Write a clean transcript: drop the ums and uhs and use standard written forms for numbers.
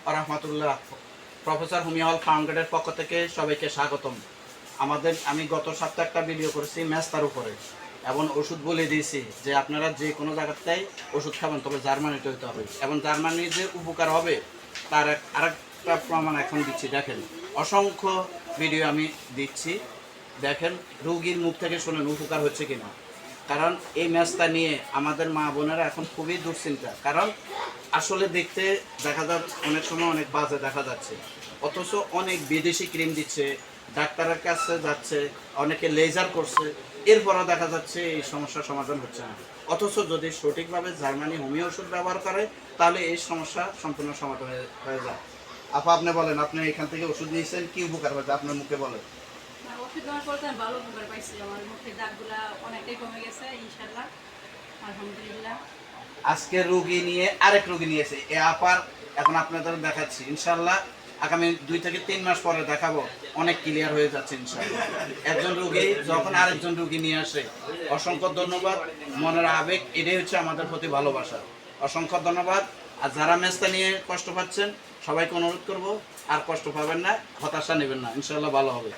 ওয়া রাহমাতুল্লাহ। Professor homeo হল ফাউন্ডেশনের পক্ষ থেকে সবাইকে স্বাগতম। আমি গত সপ্তাহে একটা ভিডিও করেছি মেস্তার উপরে, এবং ওষুধ বলে দিয়েছি যে আপনারা যে কোনো জায়গাতেই ওষুধ খাবেন, তবে জার্মানিতে হইতে হবে, এবং জার্মানির যে উপকার হবে তার আরেকটা প্রমাণ এখন দিচ্ছি। দেখেন, অসংখ্য ভিডিও আমি দিচ্ছি, দেখেন রোগীর মুখ থেকে শুনেন উপকার হচ্ছে কিনা। কারণ এই ম্যাচটা নিয়ে আমাদের মা বোনেরা এখন খুবই দুশ্চিন্তা, কারণ আসলে দেখতে দেখা যায় অনেক সময় অনেক বাজে দেখা যাচ্ছে, অথচ অনেক বিদেশি ক্রিম দিচ্ছে, ডাক্তারের কাছে যাচ্ছে, অনেকে লেজার করছে, এরপরও দেখা যাচ্ছে এই সমস্যার সমাধান হচ্ছে না। অথচ যদি সঠিকভাবে জার্মানি হোমিও ওষুধ ব্যবহার করে তাহলে এই সমস্যা সম্পূর্ণ সমাধান হয়ে যায়। আপা, আপনি বলেন, আপনি এখান থেকে ওষুধ নিয়েছেন, কি উপকার হয়েছে আপনার মুখে বলেন। ওষুধ দেওয়ার পর তো আমি ভালো উপকার পাইছি, আমার মুখের দাগগুলা অনেকটাই কমে গেছে ইনশাআল্লাহ, আলহামদুলিল্লাহ। আজকে রোগী নিয়ে আরেক রোগী নিয়েছে এ আপার, এখন আপনাদের দেখাচ্ছি ইনশাল্লাহ। আগামী 2 থেকে 3 মাস পরে দেখাবো, অনেক ক্লিয়ার হয়ে যাচ্ছে ইনশাল্লাহ। একজন রোগী যখন আরেকজন রোগী নিয়ে আসে, অসংখ্য ধন্যবাদ। মনের আবেগ, এটাই হচ্ছে আমাদের প্রতি ভালোবাসা। অসংখ্য ধন্যবাদ। আর যারা মেস্তা নিয়ে কষ্ট পাচ্ছেন সবাইকে অনুরোধ করব, আর কষ্ট পাবেন না, হতাশা নেবেন না, ইনশাল্লাহ ভালো হবে।